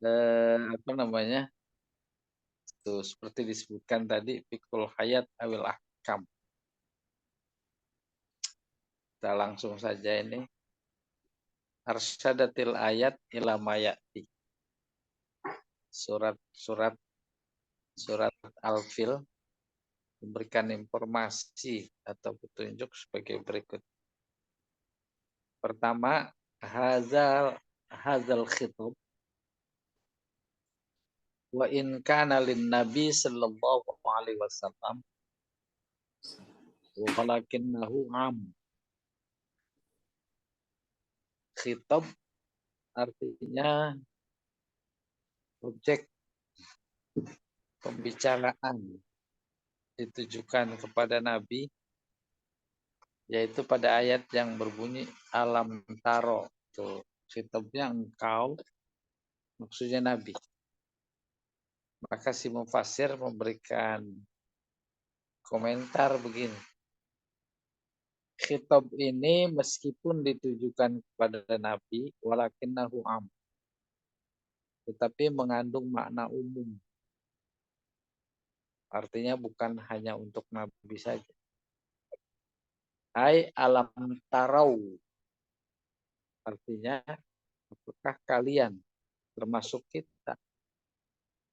apa namanya, tuh seperti disebutkan tadi fikul hayat awil ahkam. Kita langsung saja ini. Arsyadatil ayat ila mayati. Surat Al-Fil memberikan informasi atau petunjuk sebagai berikut. Pertama, hazal khitab wa in kana lin nabi sallallahu alaihi wasallam walakinnahu am. Khitab artinya objek pembicaraan ditujukan kepada nabi, yaitu pada ayat yang berbunyi alam taro. Tuh, khitabnya engkau, maksudnya nabi. Maka si mufasir memberikan komentar begini. Khitab ini meskipun ditujukan kepada nabi, walakinnahu am, tetapi mengandung makna umum. Artinya bukan hanya untuk nabi saja. Hai alam tarau. Artinya, apakah kalian termasuk kita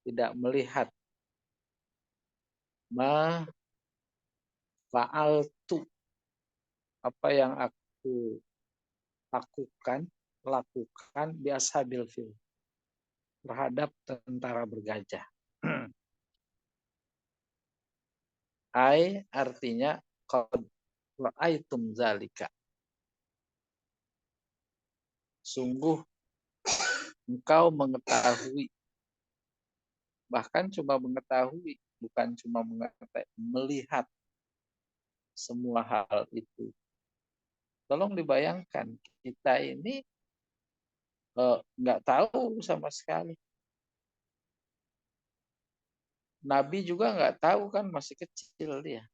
tidak melihat fa'altu, apa yang aku lakukan di ashabil fil, terhadap tentara bergajah. Ai artinya qad ra'aitum zalika. Sungguh engkau mengetahui, bahkan cuma mengetahui, bukan cuma melihat semua hal itu. Tolong dibayangkan, kita ini nggak tahu sama sekali. Nabi juga nggak tahu kan, masih kecil dia.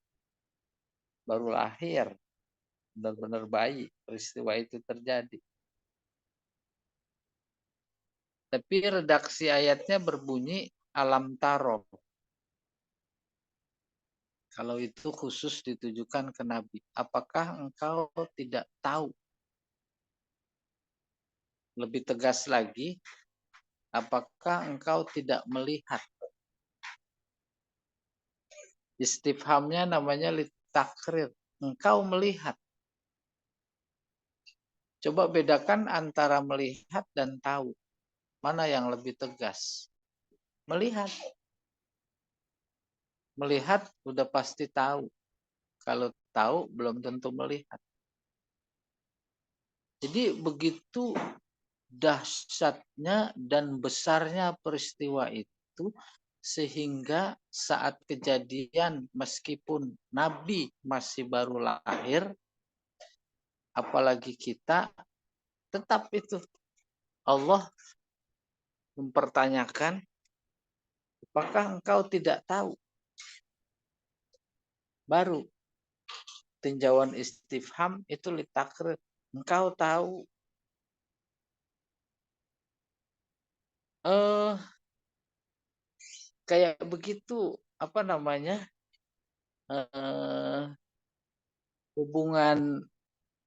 Baru lahir, benar-benar bayi, peristiwa itu terjadi. Tapi redaksi ayatnya berbunyi alam taro. Kalau itu khusus ditujukan ke Nabi. Apakah engkau tidak tahu? Lebih tegas lagi, apakah engkau tidak melihat? Istifhamnya namanya litakrir. Engkau melihat. Coba bedakan antara melihat dan tahu. Mana yang lebih tegas? Melihat. Melihat udah pasti tahu. Kalau tahu belum tentu melihat. Jadi begitu dahsyatnya dan besarnya peristiwa itu, sehingga saat kejadian meskipun Nabi masih baru lahir, apalagi kita, tetap itu Allah mempertanyakan, apakah engkau tidak tahu? Baru tinjauan istifham itu litakrir. Engkau tahu. Kayak begitu, apa namanya, hubungan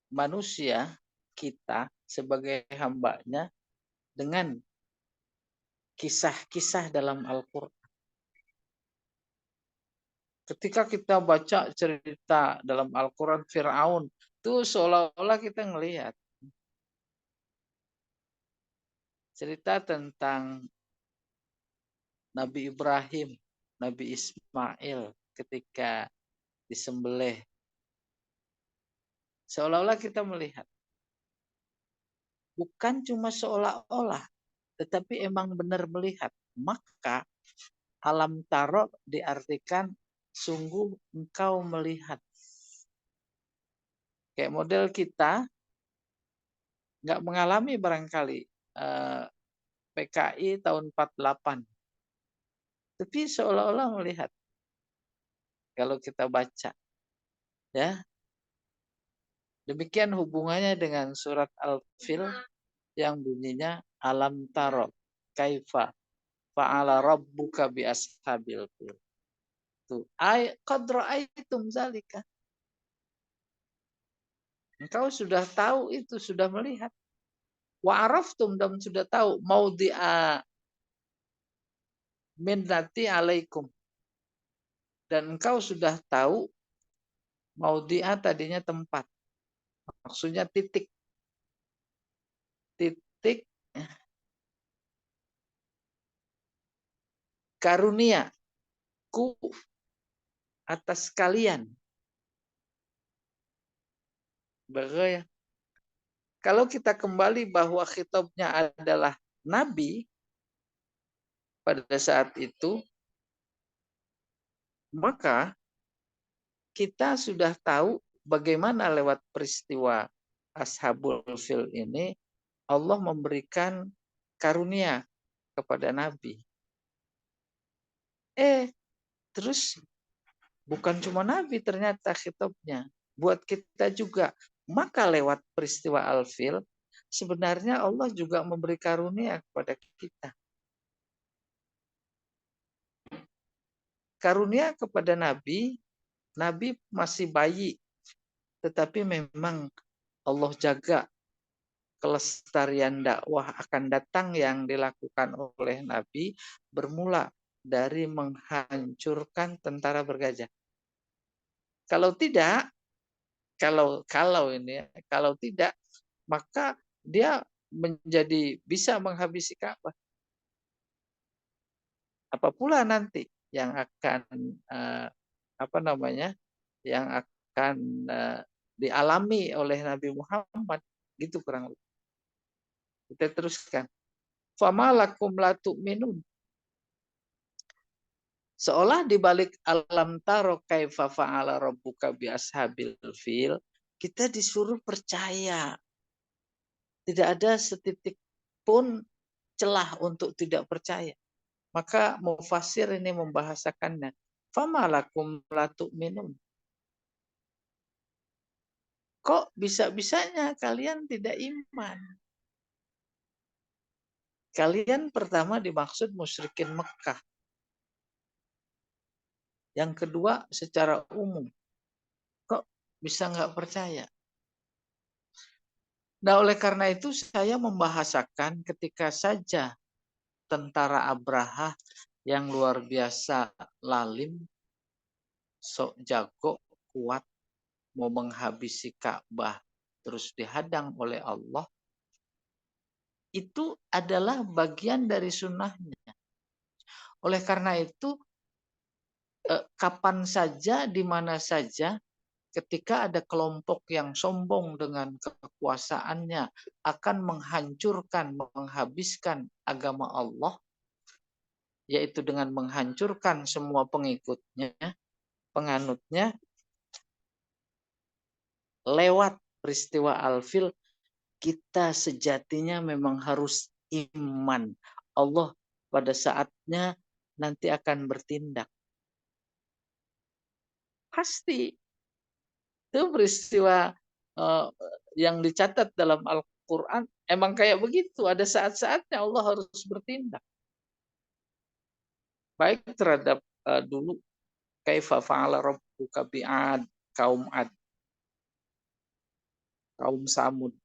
manusia kita sebagai hambanya dengan kisah-kisah dalam Al-Quran. Ketika kita baca cerita dalam Al-Quran Fir'aun, itu seolah-olah kita ngelihat cerita tentang Nabi Ibrahim, Nabi Ismail ketika disembelih. Seolah-olah kita melihat. Bukan cuma seolah-olah, tetapi emang benar melihat. Maka alam taro diartikan sungguh engkau melihat. Kayak model kita nggak mengalami barangkali PKI tahun 48. Tapi seolah-olah melihat. Kalau kita baca. Ya. Demikian hubungannya dengan surat Al-Fil yang bunyinya alam taro. kaifa fa'ala rabbuka bi ashabil fil. Tuh, qad ra'aitum zalika. Engkau sudah tahu itu, sudah melihat. Wa araftum, dan sudah tahu maudhi'a minnati alaikum. Dan engkau sudah tahu maudhi'a tadinya tempat. Maksudnya titik. Titik karunia ku atas kalian. Bagaimana? Kalau kita kembali bahwa khitabnya adalah Nabi pada saat itu, maka kita sudah tahu bagaimana lewat peristiwa Ashabul Fil ini Allah memberikan karunia kepada Nabi. Terus bukan cuma Nabi ternyata khitabnya, buat kita juga. Maka lewat peristiwa Al-Fil, sebenarnya Allah juga memberi karunia kepada kita. Karunia kepada Nabi, Nabi masih bayi, tetapi memang Allah jaga kelestarian dakwah akan datang yang dilakukan oleh Nabi bermula dari menghancurkan tentara bergajah. Kalau tidak, kalau tidak, maka dia menjadi bisa menghabisi Ka'bah. Apa pula nanti yang akan yang akan dialami oleh Nabi Muhammad, gitu kurang lebih. Kita teruskan. Famalakum la tu'minun. Seolah dibalik alam taro kaifa fa'ala rabbuka bi ashabil fil, kita disuruh percaya. Tidak ada setitik pun celah untuk tidak percaya. Maka mufassir ini membahasakannya. Famalakum la tu'minun. Kok bisa-bisanya kalian tidak iman? Kalian pertama dimaksud musyrikin Mekah. Yang kedua secara umum. Kok bisa nggak percaya? Nah, oleh karena itu saya membahasakan ketika saja tentara Abraha yang luar biasa lalim, sok jago, kuat, mau menghabisi Ka'bah, terus dihadang oleh Allah, itu adalah bagian dari sunnahnya. Oleh karena itu, kapan saja, di mana saja, ketika ada kelompok yang sombong dengan kekuasaannya akan menghancurkan, menghabiskan agama Allah, yaitu dengan menghancurkan semua pengikutnya, penganutnya, lewat peristiwa Al-Fil, kita sejatinya memang harus iman. Allah pada saatnya nanti akan bertindak. Pasti. Itu peristiwa yang dicatat dalam Al-Quran emang kayak begitu. Ada saat-saatnya Allah harus bertindak. Baik terhadap dulu kaifa fa'ala rabbuka bi'ad, kaum Ad, kaum Samud,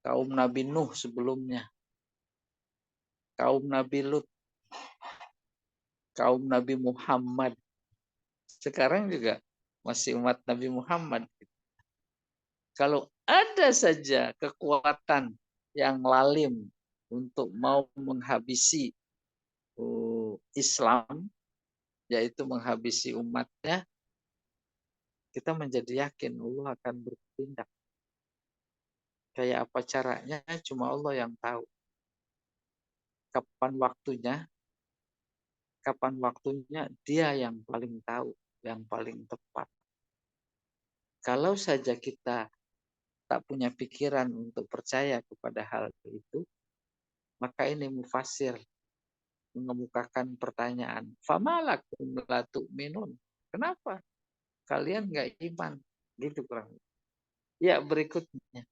kaum Nabi Nuh sebelumnya, kaum Nabi Lut, kaum Nabi Muhammad. Sekarang juga masih umat Nabi Muhammad. Kalau ada saja kekuatan yang lalim untuk mau menghabisi Islam, yaitu menghabisi umatnya, kita menjadi yakin Allah akan bertindak. Kayak apa caranya, cuma Allah yang tahu. Kapan waktunya dia yang paling tahu, yang paling tepat. Kalau saja kita tak punya pikiran untuk percaya kepada hal itu, maka ini mufassir mengemukakan pertanyaan. Famalakum la tu'minun. Kenapa kalian nggak iman? Gitu kurang. Ya, berikutnya.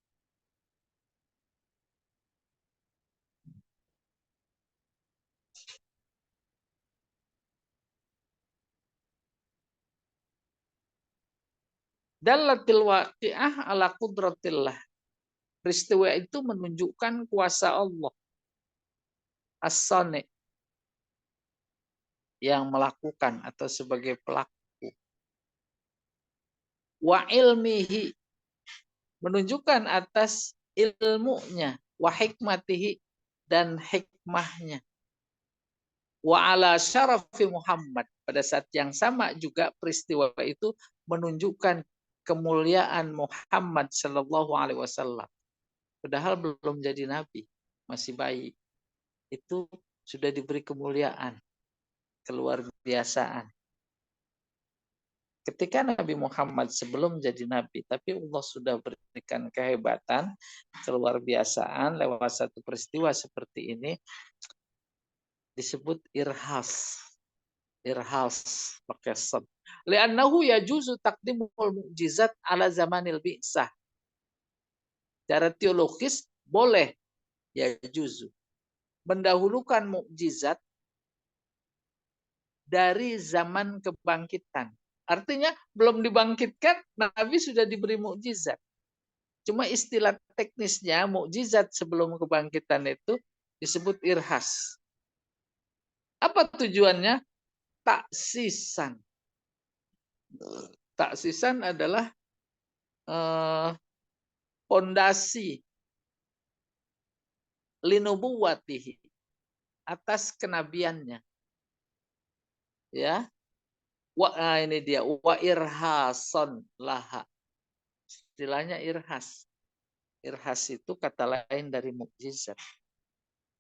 Dallatil waqi'ah ala qudratillah. Peristiwa itu menunjukkan kuasa Allah. As-sani, yang melakukan atau sebagai pelaku. Wa ilmihi, menunjukkan atas ilmunya. Wa hikmatihi, dan hikmahnya. Wa ala syarafi Muhammad. Pada saat yang sama juga peristiwa itu menunjukkan kemuliaan Muhammad Sallallahu Alaihi Wasallam. Padahal belum jadi nabi, masih bayi. Itu sudah diberi kemuliaan, keluar biasaan. Ketika Nabi Muhammad sebelum jadi nabi, tapi Allah sudah berikan kehebatan, keluar biasaan lewat satu peristiwa seperti ini, disebut irhas. Irhas pakai sad. Li'annahu yajuzu taqdimul mu'jizat ala zamanil bi'sah. Secara teologis boleh yajuzu mendahulukan mukjizat dari zaman kebangkitan. Artinya belum dibangkitkan, Nabi sudah diberi mukjizat. Cuma istilah teknisnya mukjizat sebelum kebangkitan itu disebut irhas. Apa tujuannya? Taksisan. Taksisan adalah fondasi linubuwatihi, atas kenabiannya. Ya. Ini dia wa irhason laha. Istilahnya irhas. Irhas itu kata lain dari mukjizat.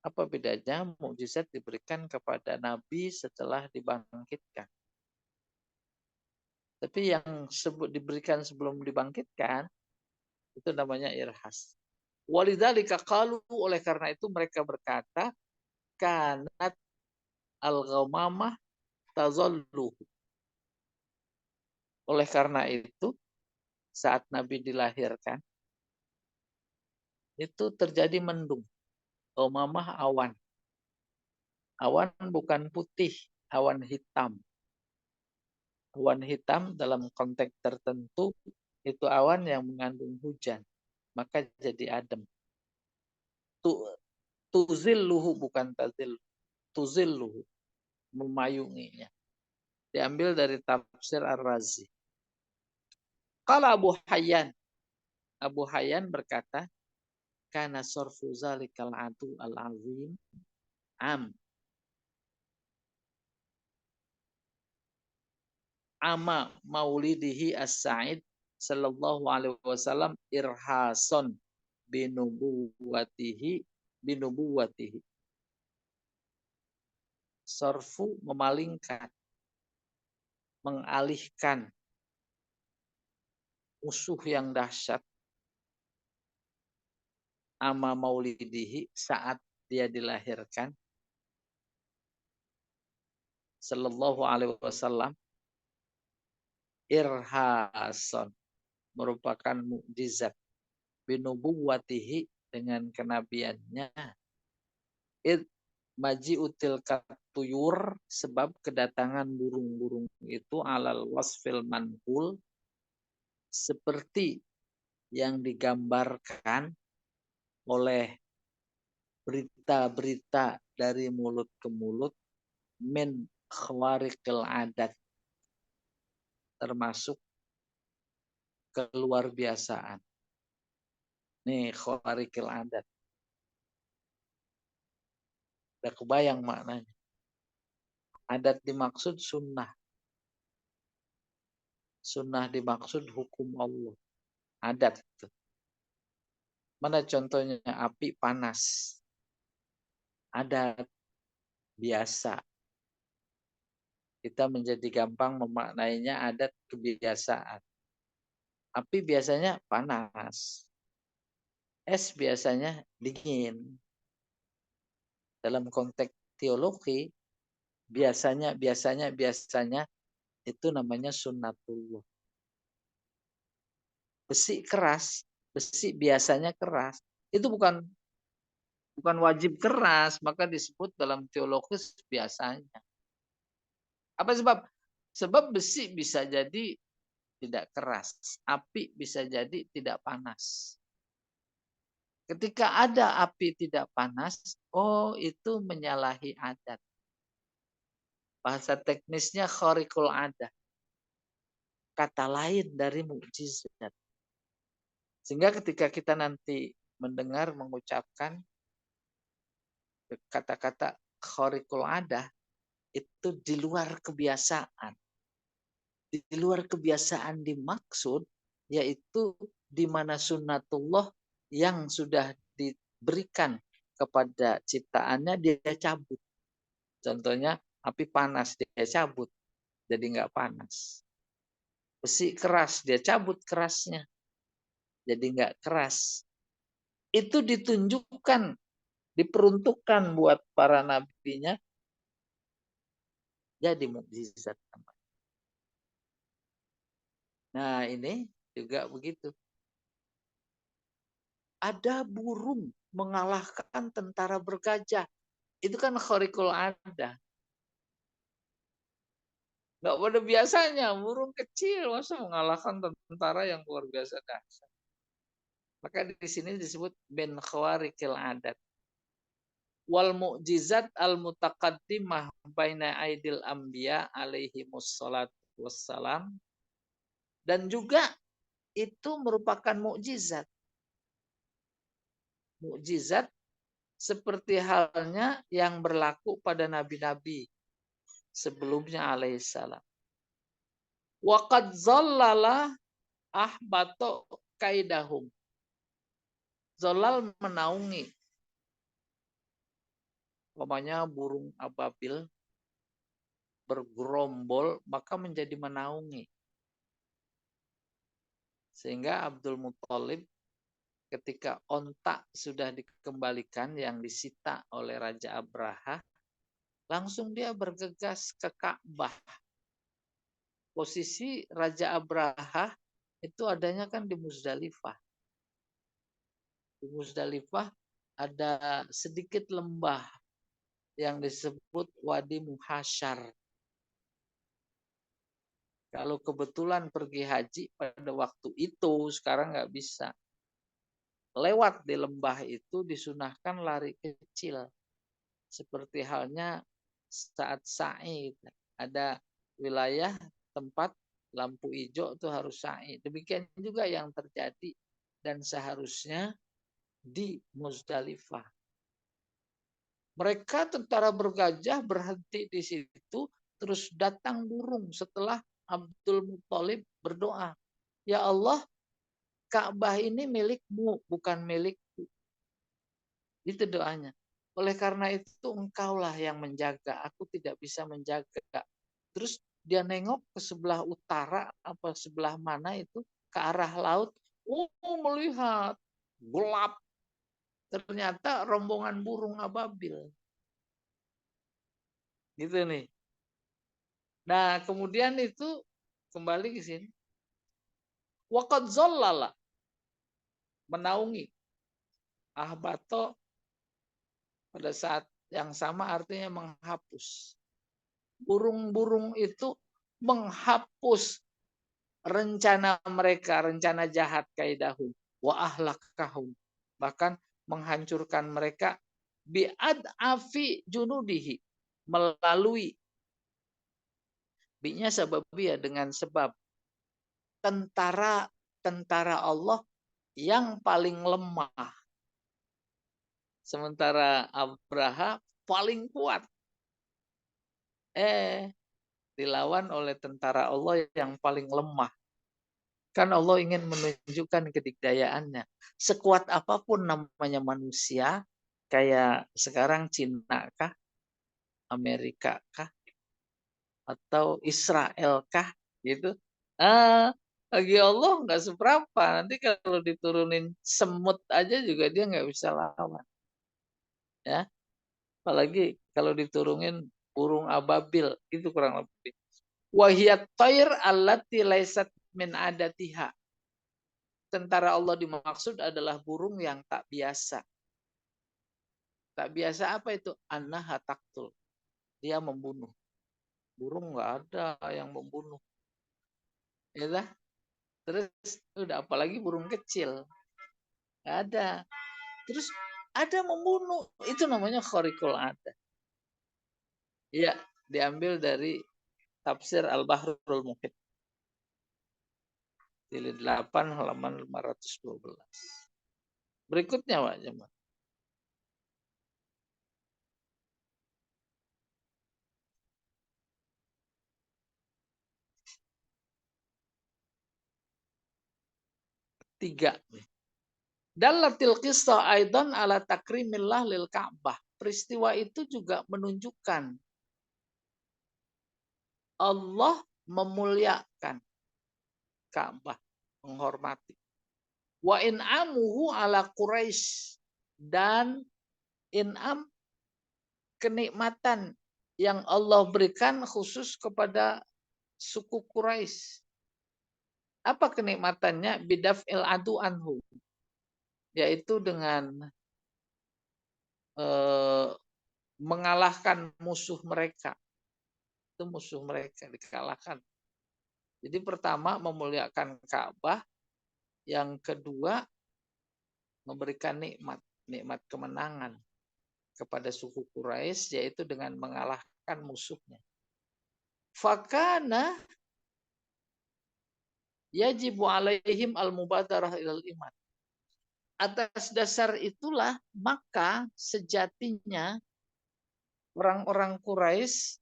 Apa bedanya? Mukjizat diberikan kepada nabi setelah dibangkitkan. Tapi yang diberikan sebelum dibangkitkan itu namanya irhas. Walidzalika qalu, oleh karena itu mereka berkata, kanat al-ghamamah tazallu. Oleh karena itu, saat Nabi dilahirkan, itu terjadi mendung. Ghamamah awan. Awan bukan putih, awan hitam. Awan hitam dalam konteks tertentu, itu awan yang mengandung hujan. Maka jadi adem. Tuzilluhu bukan tazil. Tuzilluhu, memayunginya. Diambil dari tafsir Ar-Razi. Qala Abu Hayyan. Abu Hayyan berkata, kana sarfu zalikal adu al-azim ama maulidihi as-sa'id sallallahu alaihi wasallam irhason binubuwatihi. Sarfu memalingkan, mengalihkan musuh yang dahsyat, ama maulidihi, saat dia dilahirkan, sallallahu alaihi wasallam, irhason, merupakan mukjizat, binubuwatihi, dengan kenabiannya, maji'util katuyur, sebab kedatangan burung-burung itu alal wasfil manhul, seperti yang digambarkan oleh berita-berita dari mulut ke mulut, min khawariqil adat, termasuk keluar biasaan. Nih khawariqil adat. Udah kebayang maknanya. Adat dimaksud sunnah. Sunnah dimaksud hukum Allah. Adat. Mana contohnya? Api panas. Adat biasa. Kita menjadi gampang memaknainya adat kebiasaan. Api biasanya panas. Es biasanya dingin. Dalam konteks teologi, biasanya itu namanya sunnatullah. Besi keras, besi biasanya keras. Itu bukan wajib keras, maka disebut dalam teologis biasanya. Apa sebab? Sebab besi bisa jadi tidak keras. Api bisa jadi tidak panas. Ketika ada api tidak panas, oh itu menyalahi adat. Bahasa teknisnya khariqul adat. Kata lain dari mukjizat. Sehingga ketika kita nanti mendengar mengucapkan kata-kata khariqul adat, itu di luar kebiasaan. Di luar kebiasaan dimaksud, yaitu di mana sunnatullah yang sudah diberikan kepada ciptaannya dia cabut. Contohnya api panas dia cabut, jadi nggak panas. Besi keras dia cabut kerasnya, jadi nggak keras. Itu ditunjukkan, diperuntukkan buat para nabinya, jadi mukjizat. Nah ini juga begitu. Ada burung mengalahkan tentara bergajah. Itu kan khariqul ada. Nggak pada biasanya, burung kecil masa mengalahkan tentara yang luar biasa dahsyat. Maka di sini disebut min khawariqil adat. Wal mu'jizat al mutaqaddimah baina aidil anbiya alaihi wassalatu wassalam. Dan juga itu merupakan mukjizat. Mukjizat seperti halnya yang berlaku pada nabi-nabi sebelumnya alaihissalam. Waqad zallala ahbato kaidahum. Zolal menaungi. Umpamanya burung ababil bergerombol maka menjadi menaungi. Sehingga Abdul Muthalib ketika ontak sudah dikembalikan yang disita oleh Raja Abraha, langsung dia bergegas ke Ka'bah. Posisi Raja Abraha itu adanya kan di Muzdalifah. Di Muzdalifah ada sedikit lembah yang disebut Wadi Muhasyar. Kalau kebetulan pergi haji pada waktu itu, sekarang nggak bisa. Lewat di lembah itu disunahkan lari kecil. Seperti halnya saat sa'i. Ada wilayah tempat lampu hijau itu harus sa'i. Demikian juga yang terjadi dan seharusnya di Muzdalifah. Mereka tentara bergajah berhenti di situ, terus datang burung setelah Abdul Muthalib berdoa. Ya Allah, Ka'bah ini milikmu, bukan milikku. Itu doanya. Oleh karena itu engkaulah yang menjaga, aku tidak bisa menjaga. Terus dia nengok ke sebelah utara, apa sebelah mana itu, ke arah laut. Oh, melihat gelap. Ternyata rombongan burung ababil. Gitu nih. Nah, kemudian itu kembali ke sini. Waqad zallala. Menaungi. Ahbato pada saat yang sama artinya menghapus. Burung-burung itu menghapus rencana mereka, rencana jahat kaidahum wa ahlakahum. Bahkan menghancurkan mereka bi'ad'afi junudihi. Melalui bi'nya sababiyah dengan sebab tentara Allah yang paling lemah. Sementara Abraha paling kuat. Dilawan oleh tentara Allah yang paling lemah. Kan Allah ingin menunjukkan kedikdayaannya. Sekuat apapun namanya manusia, kayak sekarang Cina kah, Amerika kah, atau Israel kah, gitu. Bagi Allah nggak seberapa. Nanti kalau diturunin semut aja juga dia nggak bisa lawan. Ya, apalagi kalau diturunin burung ababil, itu kurang lebih. Wahiyat tayr allati laisat min adatiha. Tentara Allah dimaksud adalah burung yang tak biasa. Tak biasa apa itu? Annaha taqtul. Dia membunuh. Burung nggak ada yang membunuh. Ya, Terus udah apalagi burung kecil. Nggak ada. Terus ada membunuh. Itu namanya khariqul ada. Iya, diambil dari tafsir Al-Bahrul Muhit. Jilid 8 halaman 512. Berikutnya Pak Jamal. Tiga. Dallatil qissa aidan ala takrimillah lil Ka'bah. Peristiwa itu juga menunjukkan Allah memuliakan Ka'bah, menghormati. Wa in'amuhu ala Quraisy, dan in'am kenikmatan yang Allah berikan khusus kepada suku Quraisy. Apa kenikmatannya? Bidaf'il adu anhu, yaitu dengan mengalahkan musuh mereka. Itu musuh mereka dikalahkan. Jadi pertama memuliakan Ka'bah, yang kedua memberikan nikmat kemenangan kepada suku Quraisy, yaitu dengan mengalahkan musuhnya. Fakana yajibu alaihim al-mubadarah ilal iman. Atas dasar itulah maka sejatinya orang-orang Quraisy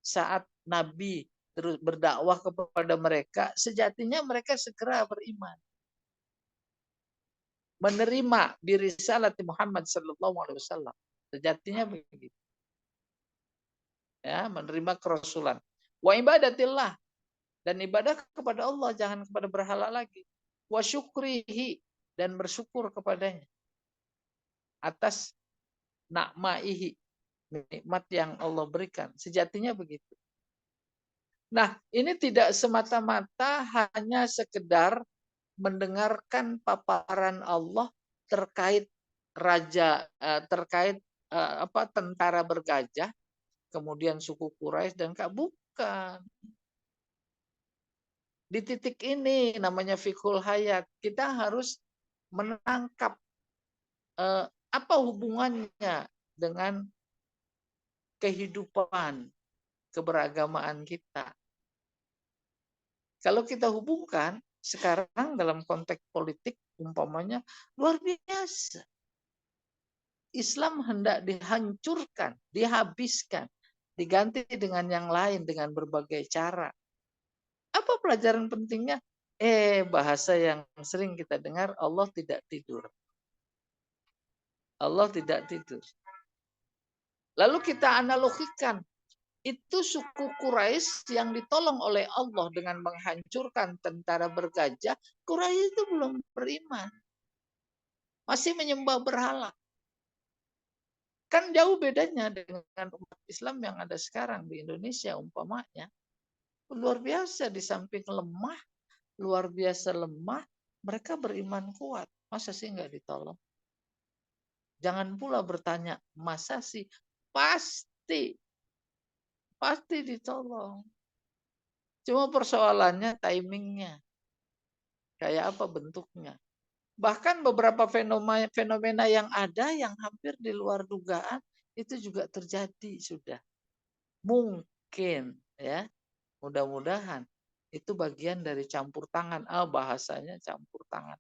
saat Nabi terus berdakwah kepada mereka, sejatinya mereka segera beriman. Menerima birisalati Muhammad sallallahu alaihi wasallam. Sejatinya begitu. Ya, menerima kerasulan. Wa ibadatillah, dan ibadah kepada Allah, jangan kepada berhala lagi. Wa syukrihi, dan bersyukur kepadanya atas nakmaihi, nikmat yang Allah berikan. Sejatinya begitu. Nah, ini tidak semata-mata hanya sekedar mendengarkan paparan Allah terkait terkait tentara bergajah, kemudian suku Quraisy dan bukan. Di titik ini namanya fiqhul hayat, kita harus menangkap apa hubungannya dengan kehidupan keberagamaan kita. Kalau kita hubungkan sekarang dalam konteks politik, umpamanya luar biasa. Islam hendak dihancurkan, dihabiskan, diganti dengan yang lain dengan berbagai cara. Apa pelajaran pentingnya? Bahasa yang sering kita dengar, Allah tidak tidur. Allah tidak tidur. Lalu kita analogikan, itu suku Quraisy yang ditolong oleh Allah dengan menghancurkan tentara bergajah. Quraisy itu belum beriman, masih menyembah berhala. Kan jauh bedanya dengan umat Islam yang ada sekarang di Indonesia umpamanya. Luar biasa, di samping lemah, luar biasa lemah, mereka beriman kuat. Masa sih nggak ditolong? Jangan pula bertanya, masa sih? Pasti. Pasti ditolong. Cuma persoalannya timingnya. Kayak apa bentuknya. Bahkan beberapa fenomena yang ada yang hampir di luar dugaan itu juga terjadi sudah. Mungkin ya, mudah-mudahan itu bagian dari campur tangan. Bahasanya campur tangan.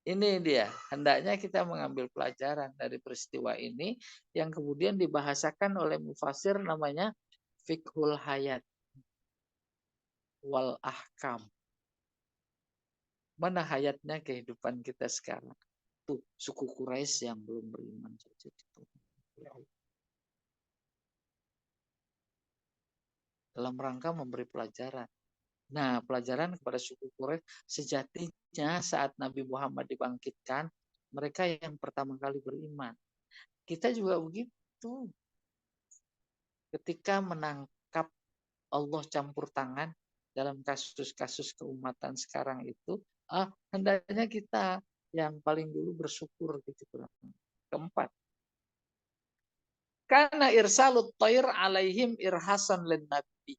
Ini dia, hendaknya kita mengambil pelajaran dari peristiwa ini yang kemudian dibahasakan oleh mufasir namanya fiqhul hayat wal ahkam. Mana hayatnya kehidupan kita sekarang? Tuh, suku Quraisy yang belum beriman saja. Dalam rangka memberi pelajaran. Nah, pelajaran kepada suku Quraisy, sejatinya saat Nabi Muhammad dibangkitkan, mereka yang pertama kali beriman. Kita juga begitu. Ketika menangkap Allah campur tangan dalam kasus-kasus keumatan sekarang itu, hendaknya kita yang paling dulu bersyukur gitu. Keempat, karena irsalut toir alaihim irhasan lin nabi.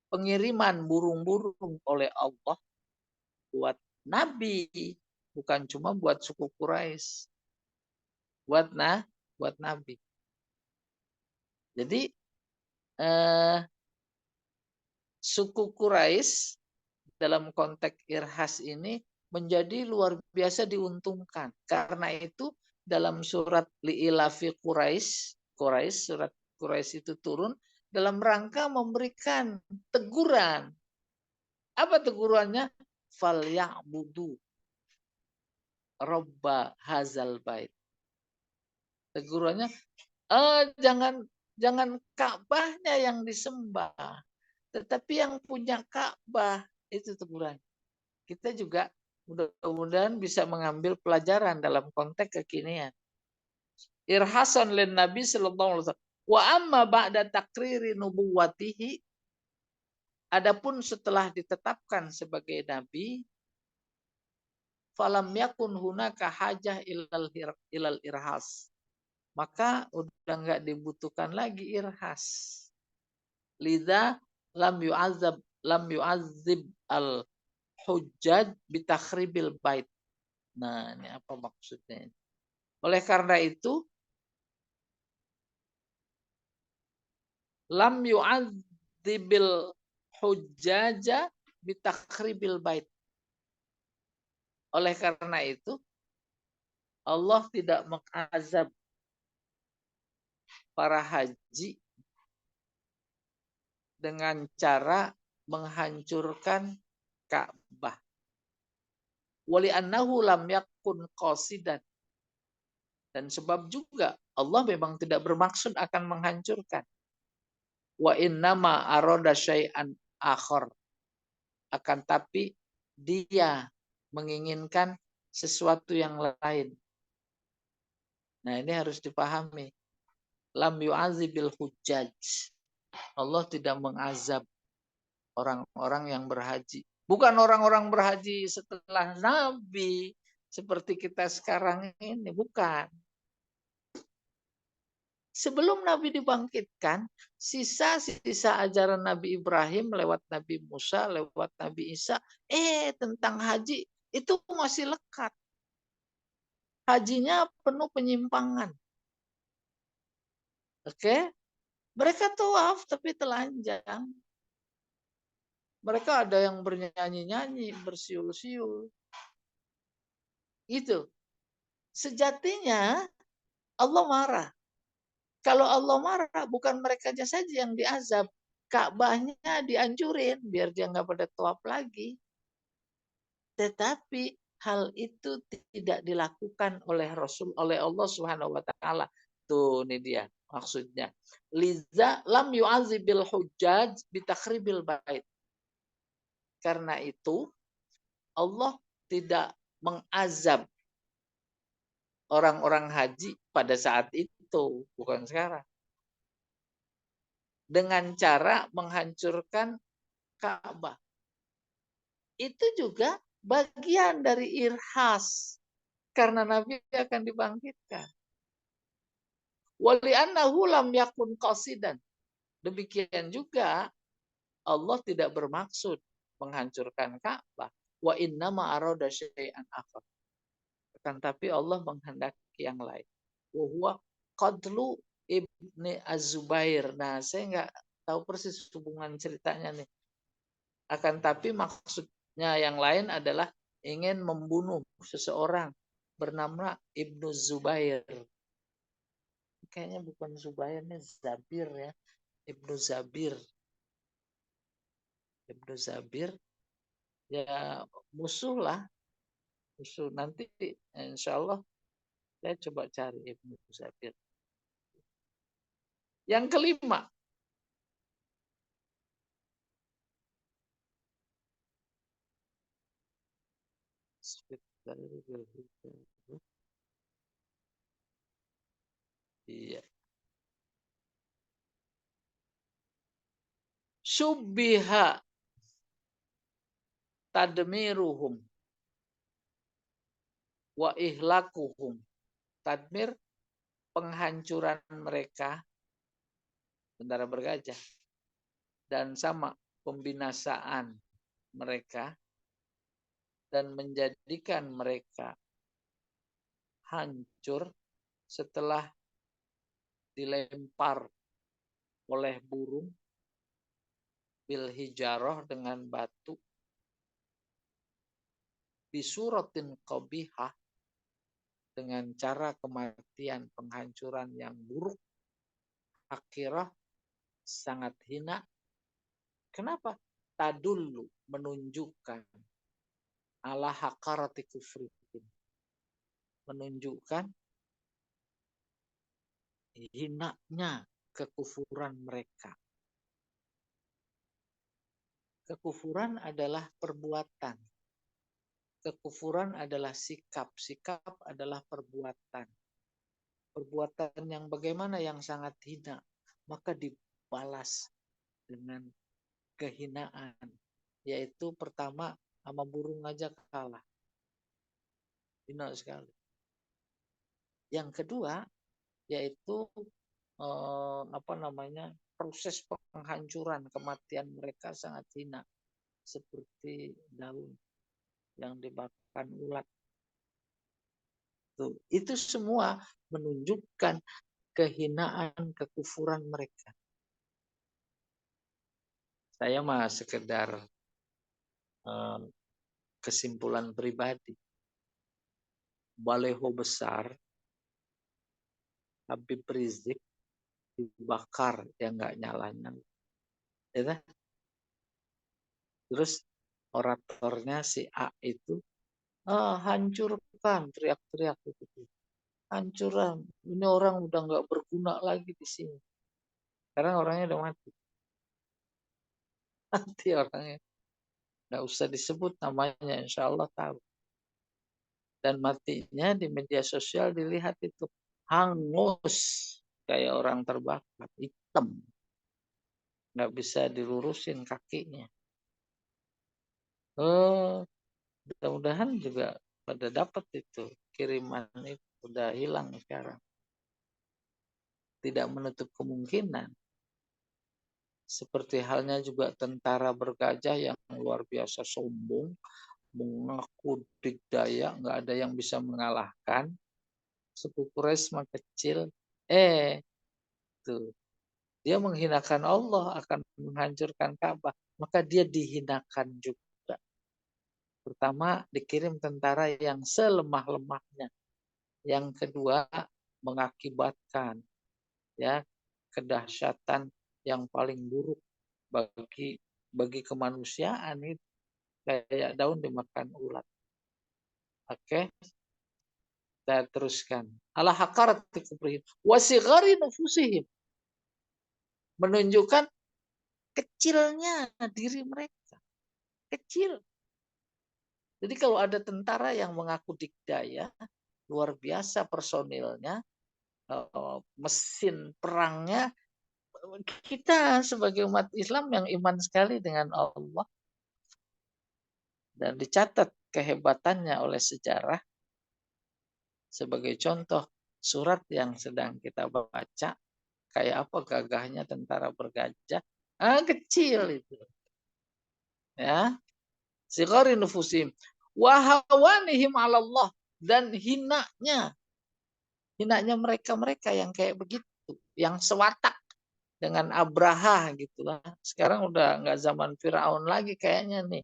pengiriman burung-burung oleh Allah buat Nabi, bukan cuma buat suku Quraisy, buat Nabi. Jadi suku Quraisy dalam konteks irhas ini menjadi luar biasa diuntungkan. Karena itu dalam surat Li'ilafi Quraisy, surat Quraisy itu turun dalam rangka memberikan teguran. Apa tegurannya? Falyabudu robba hazal bait. Tegurannya, jangan Ka'bahnya yang disembah, tetapi yang punya Ka'bah. Itu teguran. Kita juga mudah-mudahan bisa mengambil pelajaran dalam konteks kekinian. Irhasan lin Nabi sallallahu alaihi wasallam. Wa amma ba'da takriri nubuwatihi, adapun setelah ditetapkan sebagai nabi, falam yakun hunaka hajah ilal irhas. Maka udah nggak dibutuhkan lagi irhas. Lidza lam yu'azzib al hujjaj bitakhribil bait. Nah, ini apa maksudnya? Oleh karena itu, lam yu'adzibil hujjaja bitakhribil bait. Oleh karena itu, Allah tidak mengazab para haji dengan cara menghancurkan Ka'bah. Wali annahu lam yakun qasidan. Dan sebab juga Allah memang tidak bermaksud akan menghancurkan. Wa innama arada syai'an akhar. Akan tapi dia menginginkan sesuatu yang lain. Nah, ini harus dipahami. Lam yu'azibil hujjaj. Allah tidak mengazab orang-orang yang berhaji. Bukan orang-orang berhaji setelah Nabi seperti kita sekarang ini, bukan. Sebelum Nabi dibangkitkan, sisa-sisa ajaran Nabi Ibrahim lewat Nabi Musa, lewat Nabi Isa, tentang haji itu masih lekat. Hajinya penuh penyimpangan. Oke? Mereka tawaf tapi telanjang. Mereka ada yang bernyanyi-nyanyi, bersiul-siul. Itu. Sejatinya Allah marah. Kalau Allah marah, bukan mereka saja yang diazab. Ka'bahnya dihancurin biar dia nggak pada tawaf lagi. Tetapi hal itu tidak dilakukan oleh Rasul, oleh Allah Subhanahu wa taala. Tuh, ini dia maksudnya. Liza lam yu'azibil hujjaj bitakhribil bait. Karena itu Allah tidak mengazab orang-orang haji pada saat itu, bukan sekarang. Dengan cara menghancurkan Ka'bah. Itu juga bagian dari irhas. Karena Nabi akan dibangkitkan. Wali'annahu lam yakun qasidan. Demikian juga Allah tidak bermaksud menghancurkan Ka'bah. Wa innama arada syai'an akhar. Akan tapi Allah menghendaki yang lain. Wa huwa qadlu Ibni Az-Zubair. Nah, saya nggak tahu persis hubungan ceritanya nih. Akan tapi maksudnya yang lain adalah ingin membunuh seseorang bernama Ibnu Zubair. Kayaknya bukan Zubair, nih Zabir ya. Ibnu Zabir. Ibnu Zabir ya musuh lah. Musuh. Nanti insya Allah saya coba cari Ibnu Zabir. Yang kelima, iya. Syubbiha tadmiruhum wa ihlakuhum. Tadmir, penghancuran mereka, tentara bergajah. Dan sama pembinasaan mereka dan menjadikan mereka hancur setelah dilempar oleh burung bil hijarah dengan batu bisuratin qabihah dengan cara kematian penghancuran yang buruk akhirah sangat hina. Kenapa? Tadullu menunjukkan ala hakarati kufrihin, menunjukkan hinanya kekufuran mereka. Kekufuran adalah perbuatan. Kekufuran adalah sikap. Sikap adalah perbuatan. Perbuatan yang bagaimana yang sangat hina. Maka dibalas dengan kehinaan. Yaitu pertama sama burung aja kalah. Hina sekali. Yang kedua yaitu proses penghancuran kematian mereka sangat hina seperti daun yang dimakan ulat. Tuh, itu semua menunjukkan kehinaan kekufuran mereka. Saya mah sekedar kesimpulan pribadi. Baleho besar Habib Rizik dibakar yang nggak nyala-nyala. Ya, terus oratornya si A itu hancurkan, teriak-teriak gitu. Hancuran, ini orang udah nggak berguna lagi di sini. Karena orangnya udah mati. Mati orangnya. Nggak usah disebut namanya, insya Allah tahu. Dan matinya di media sosial dilihat itu hangus kayak orang terbakar, hitam. Nggak bisa dilurusin kakinya. Mudah-mudahan juga pada dapat itu kiriman itu udah hilang sekarang. Tidak menutup kemungkinan. Seperti halnya juga tentara bergajah yang luar biasa sombong, mengaku dikdaya, nggak ada yang bisa mengalahkan. Suku Quraisy mah kecil, tuh dia menghinakan Allah akan menghancurkan Ka'bah, maka dia dihinakan juga. Pertama, dikirim tentara yang selemah-lemahnya. Yang kedua, mengakibatkan ya kedahsyatan yang paling buruk bagi kemanusiaan itu kayak daun dimakan ulat. Oke, kita teruskan. Ala hakarati kubrihim wa sighari nufusihim, menunjukkan kecilnya diri mereka. Kecil. Jadi kalau ada tentara yang mengaku dikdaya, luar biasa personilnya, mesin perangnya, kita sebagai umat Islam yang iman sekali dengan Allah dan dicatat kehebatannya oleh sejarah. Sebagai contoh, surat yang sedang kita baca, kayak apa gagahnya tentara bergajah, kecil itu. Ya, sighari nufusim wa hawanihim 'ala Allah, dan hinanya mereka yang kayak begitu, yang sewatak dengan Abraha gitulah. Sekarang udah nggak zaman Firaun lagi kayaknya nih.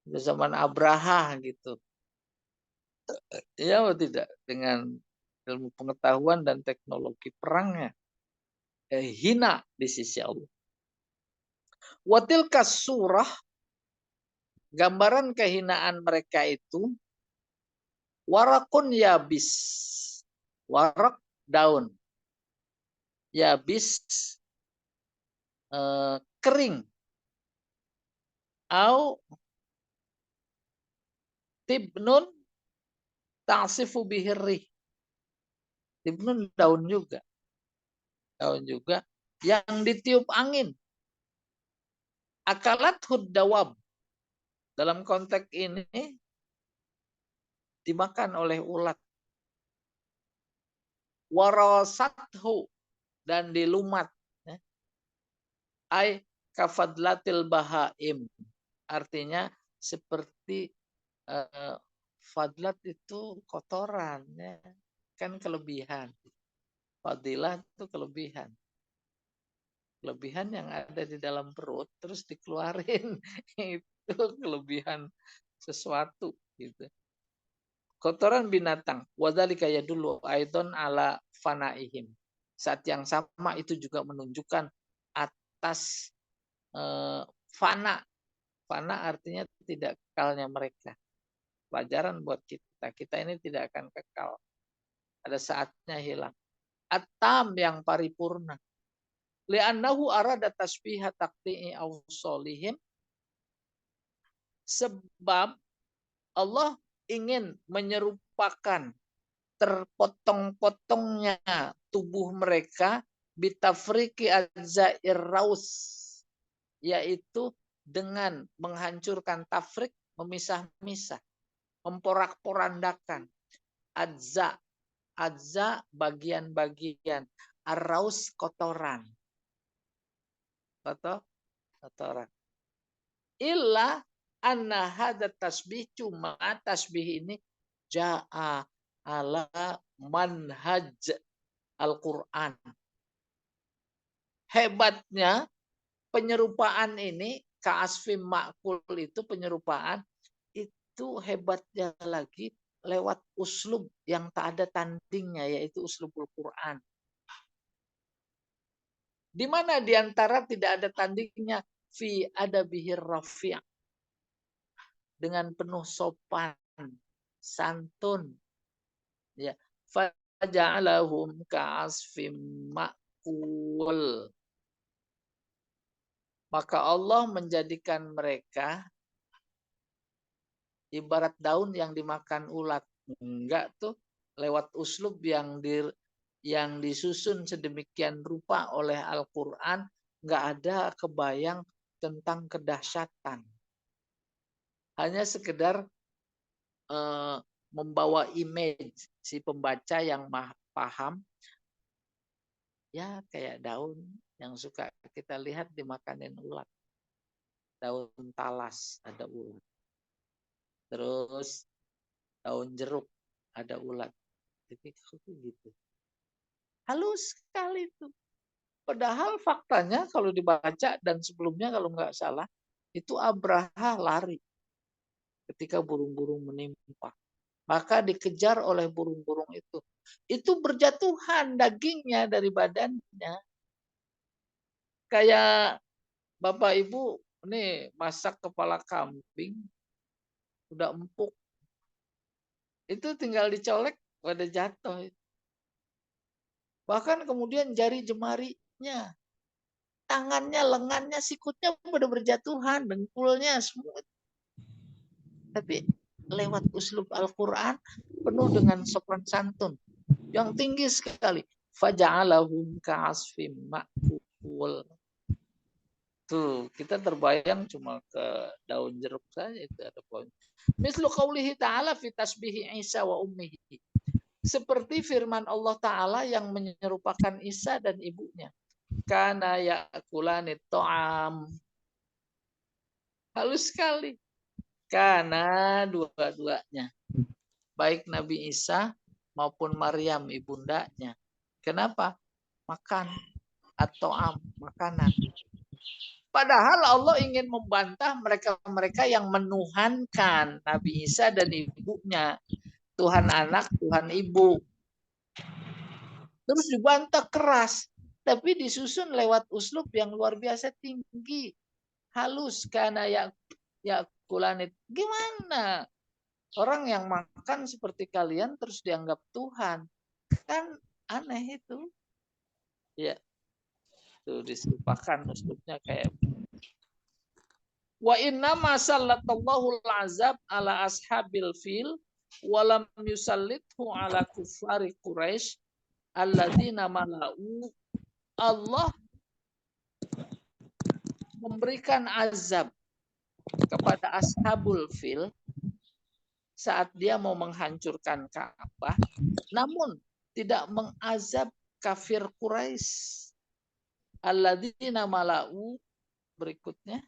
Udah zaman Abraha gitu. Ya atau tidak, dengan ilmu pengetahuan dan teknologi perangnya hina di sisi Allah. Watilka surah, gambaran kehinaan mereka itu warakun yabis, warak daun, yabis kering, au tibnun ta'sifu bihirri, tibnun daun juga yang ditiup angin. Akalat huddawab, dalam konteks ini dimakan oleh ulat. Warasathu, dan dilumat. Ai kafadlatil bahaim. Artinya seperti fadlat itu kotoran, ya. Kan kelebihan. Fadilah itu kelebihan. Kelebihan yang ada di dalam perut terus dikeluarin. Itu kelebihan sesuatu gitu. Kotoran binatang. Wadzalika yadullu aidon ala fanaihim. Saat yang sama itu juga menunjukkan atas fana. Fana artinya tidak kekalnya mereka. Pelajaran buat kita. Kita ini tidak akan kekal. Ada saatnya hilang. Atam yang paripurna. Li'annahu arada tasbiha taqti'i awsolihim. Sebab Allah ingin menyerupakan terpotong-potongnya tubuh mereka bitafriki ajzair raus, yaitu dengan menghancurkan tafrik, memisah-misah, memporak-porandakan. Ajza bagian-bagian, araus kotoran. Kotoran. Illa anna hadat tasbih, cuma tasbih ini ja'a ala manhaj Al-Quran. Hebatnya penyerupaan ini, ka'asfim ma'kul itu penyerupaan, itu hebatnya lagi lewat uslub yang tak ada tandingnya, yaitu uslubul Quran. Di mana diantara tidak ada tandingnya, fi adabihir rafi', dengan penuh sopan, santun, ya, faja'alahum ka'asfim ma'kul. Maka Allah menjadikan mereka ibarat daun yang dimakan ulat. Enggak tuh, lewat uslub yang disusun sedemikian rupa oleh Al-Quran, enggak ada kebayang tentang kedahsyatan. Hanya sekedar membawa image si pembaca yang paham, ya kayak daun yang suka kita lihat dimakanin ulat. Daun talas ada ulat. Terus daun jeruk ada ulat. Jadi gitu. Halus sekali itu. Padahal faktanya kalau dibaca dan sebelumnya kalau nggak salah, itu Abraha lari ketika burung-burung menimpa. Maka dikejar oleh burung-burung itu. Itu berjatuhan dagingnya dari badannya. Kayak Bapak Ibu ini masak kepala kambing, udah empuk. Itu tinggal dicolek, pada jatuh. Bahkan kemudian jari jemarinya, tangannya, lengannya, sikutnya pada berjatuhan, dengkulnya semua. Tapi lewat uslub Al-Quran penuh dengan sopan santun yang tinggi sekali. Faja'alahum ka'asfim ma'kul. Tuh, kita terbayang cuma ke daun jeruk saja itu ada poin. Mislu qaulihi ta'ala fi tasbihi Isa wa ummihi. Seperti firman Allah Ta'ala yang menyerupakan Isa dan ibunya. Kana ya'kulani ta'am. Halus sekali. Karena dua-duanya, baik Nabi Isa maupun Maryam ibundanya. Kenapa? Makan atau makanan. Padahal Allah ingin membantah mereka-mereka yang menuhankan Nabi Isa dan ibunya. Tuhan anak, Tuhan ibu. Terus dibantah keras. Tapi disusun lewat uslub yang luar biasa tinggi. Halus karena ya kulanit. Gimana? Orang yang makan seperti kalian terus dianggap Tuhan. Kan aneh itu. Ya. Itu diserupakan uslubnya kayak wa inna ma sallallahu al-azab ala ashabil fil wa lam yusallithu ala kufari Quraisy alladzina mala'u. Allah memberikan azab kepada ashabul fil saat dia mau menghancurkan Ka'bah, namun tidak mengazab kafir Quraisy alladzina mala'u, berikutnya.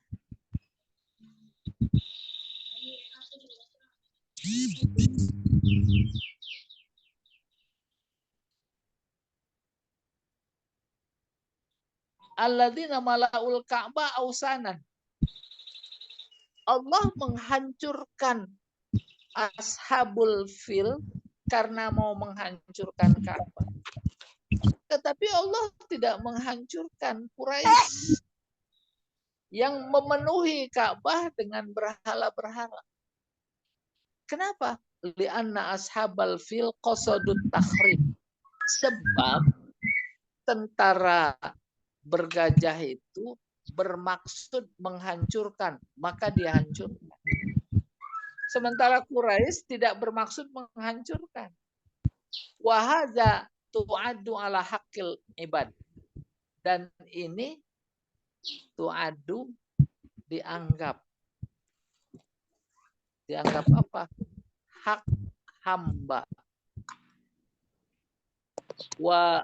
Alladzina mala'ul Ka'bah ausanan. Allah menghancurkan ashabul fil karena mau menghancurkan Ka'bah. Tetapi Allah tidak menghancurkan Quraisy yang memenuhi Ka'bah dengan berhala-berhala. Kenapa? Lianna ashabal fil qasadut takhrib. Sebab tentara bergajah itu bermaksud menghancurkan, maka dia hancurkan. Sementara Quraisy tidak bermaksud menghancurkan. Wahada tu'adu ala haqqil ibad. Dan ini tu'adu dianggap apa? Hak hamba. Wa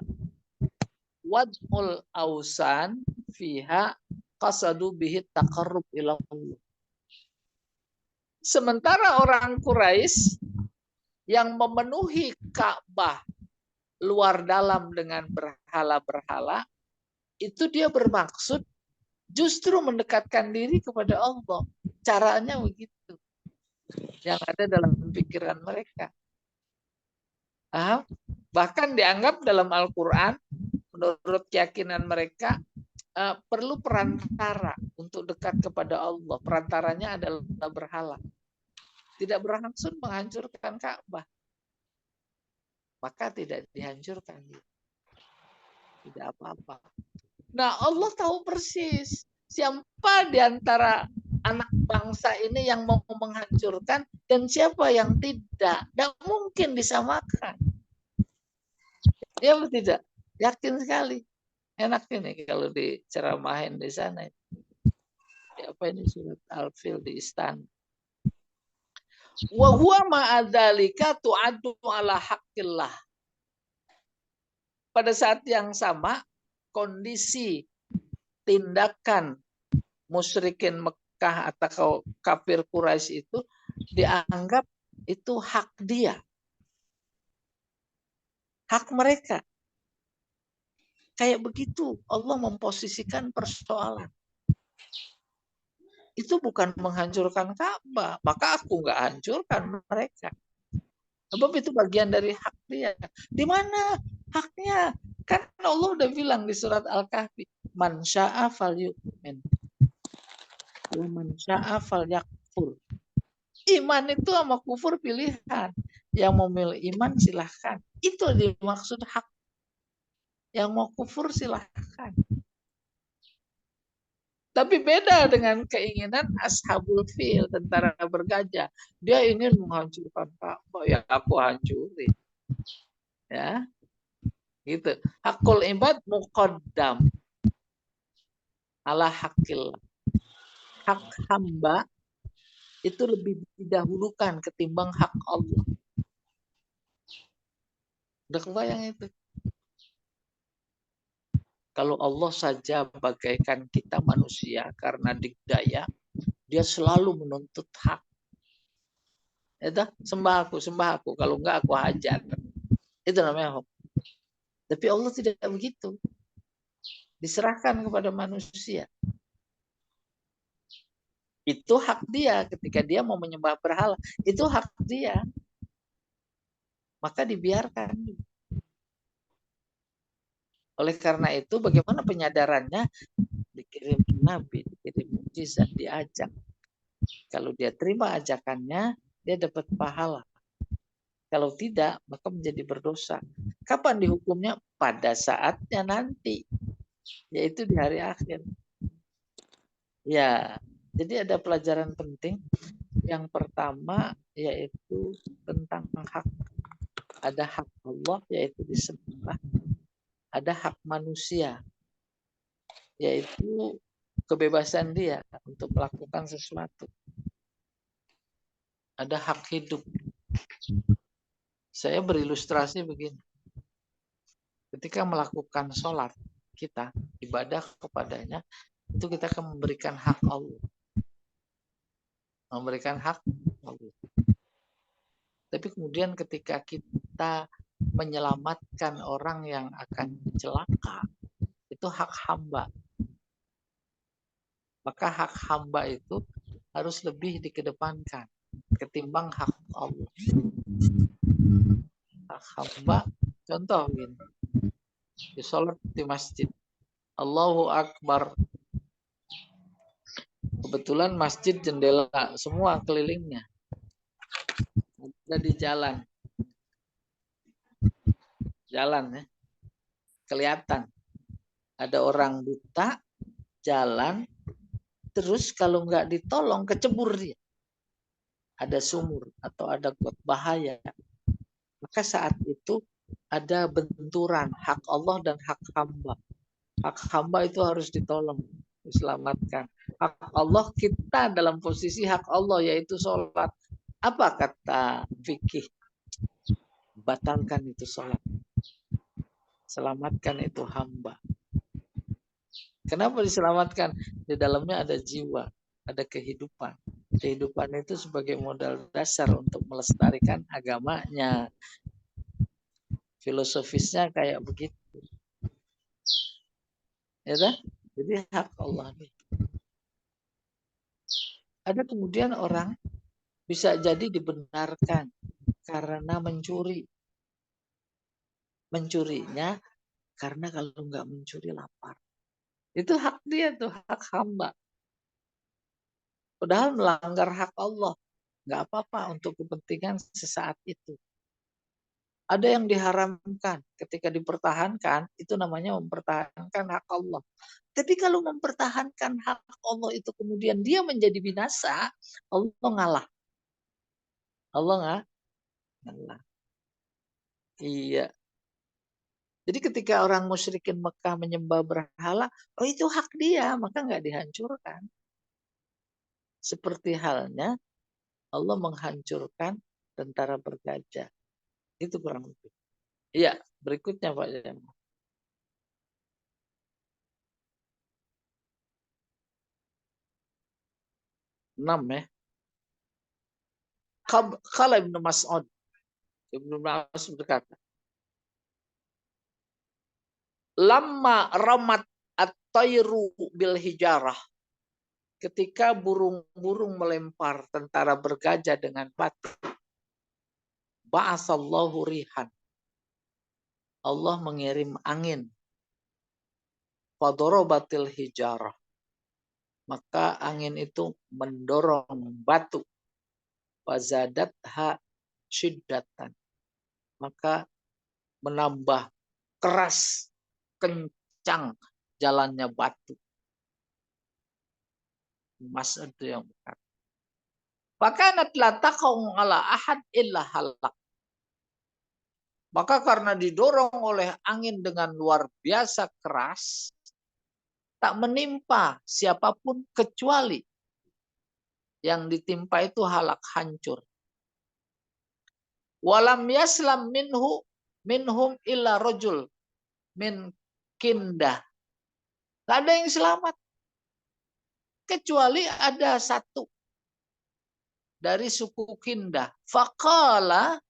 wad'ul ausan fiha qasadu bihi taqarrub ila Allah. Sementara orang Quraisy yang memenuhi Ka'bah luar dalam dengan berhala-berhala, itu dia bermaksud justru mendekatkan diri kepada Allah. Caranya begitu. Yang ada dalam pikiran mereka. Bahkan dianggap dalam Al-Quran, menurut keyakinan mereka, perlu perantara untuk dekat kepada Allah. Perantaranya adalah berhala. Tidak bermaksud menghancurkan Ka'bah. Maka tidak dihancurkan. Tidak apa-apa. Nah, Allah tahu persis siapa di antara anak bangsa ini yang mau menghancurkan dan siapa yang tidak. Tidak mungkin disamakan. Ya tidak? Yakin sekali. Enak ini kalau diceramahin di sana. Apa ini surat Al-Fil di istana. Wa huwa ma'adzalika tu'addu ala haqqillah. Pada saat yang sama, kondisi tindakan musyrikin Mekah atau kafir Quraisy itu dianggap itu hak dia. Hak mereka. Kayak begitu Allah memposisikan persoalan. Itu bukan menghancurkan Ka'bah, maka aku nggak hancurkan mereka. Sebab itu bagian dari hak dia. Di mana haknya? Kan Allah udah bilang di surat Al-Kahfi, man syaa falyu'min wa man syaa falyakfur. Iman itu sama kufur pilihan. Yang mau milih iman silahkan. Itu dimaksud hak. Yang mau kufur silahkan. Tapi beda dengan keinginan ashabul fil, tentara bergajah. Dia ingin menghancurkan Ka'bah, ya aku hancurin. Ya. Gitu. Hakul ibad muqaddam ala hakil. Hak hamba itu lebih didahulukan ketimbang hak Allah. Udah kebayang itu? Kalau Allah saja bagaikan kita manusia karena dikdaya, dia selalu menuntut hak. Ya, sembah aku. Kalau enggak aku hajar. Itu namanya hak. Tapi Allah tidak begitu. Diserahkan kepada manusia. Itu hak dia ketika dia mau menyembah berhala. Itu hak dia. Maka dibiarkan. Oleh karena itu, bagaimana penyadarannya? Dikirim Nabi, dikirim mukjizat, diajak. Kalau dia terima ajakannya, dia dapat pahala. Kalau tidak, maka menjadi berdosa. Kapan dihukumnya? Pada saatnya nanti, yaitu di hari akhir. Ya, jadi ada pelajaran penting. Yang pertama yaitu tentang hak. Ada hak Allah, yaitu disembah. Ada hak manusia, yaitu kebebasan dia untuk melakukan sesuatu. Ada hak hidup. Saya berilustrasi begini. Ketika melakukan sholat, kita ibadah kepadanya, itu kita akan memberikan hak Allah. Memberikan hak Allah. Tapi kemudian ketika kita menyelamatkan orang yang akan celaka, itu hak hamba. Maka hak hamba itu harus lebih dikedepankan ketimbang hak Allah. Hak hamba, contoh gini, di sholat di masjid, Allahu Akbar. Kebetulan masjid jendela semua kelilingnya. Ada di jalan. Jalan ya. Kelihatan. Ada orang buta, jalan, terus kalau nggak ditolong, kecebur dia. Ada sumur atau ada got bahaya. Maka saat itu ada benturan hak Allah dan hak hamba. Hak hamba itu harus ditolong, diselamatkan. Hak Allah, kita dalam posisi hak Allah, yaitu sholat. Apa kata fikih? Batalkan itu sholat. Selamatkan itu hamba. Kenapa diselamatkan? Di dalamnya ada jiwa, ada kehidupan. Kehidupan itu sebagai modal dasar untuk melestarikan agamanya. Filosofisnya kayak begitu. Ya kan? Jadi hak Allah. Ada kemudian orang bisa jadi dibenarkan karena mencuri. Mencurinya karena kalau nggak mencuri lapar. Itu hak dia tuh, hak hamba. Padahal melanggar hak Allah. Nggak apa-apa untuk kepentingan sesaat itu. Ada yang diharamkan ketika dipertahankan, itu namanya mempertahankan hak Allah. Tapi kalau mempertahankan hak Allah itu kemudian dia menjadi binasa, Allah ngalah. Allah ngalah. Iya. Jadi ketika orang musyrikin Mekah menyembah berhala, oh itu hak dia, maka nggak dihancurkan. Seperti halnya Allah menghancurkan tentara bergajah. Itu kurang lebih. Iya, berikutnya Pak Jamal. 6 ya. Qala Ibnu Mas'ud. Ibnu Mas'ud berkata, "Lamma ramat at-tayru bil hijarah." Ketika burung-burung melempar tentara bergajah dengan batu. Ba'asallahu rihan. Allah mengirim angin. Fadorobatil hijarah. Maka angin itu mendorong batu. Wazadatha syiddatan. Maka menambah keras, kencang jalannya batu. Mas itu yang berkata. Fakanat la taqa'u ala ahad illa halak. Maka karena didorong oleh angin dengan luar biasa keras, tak menimpa siapapun kecuali yang ditimpa itu halak, hancur. Walam yaslam minhum illa rajul min Kindah. Tak ada yang selamat kecuali ada satu dari suku Kindah. Faqala,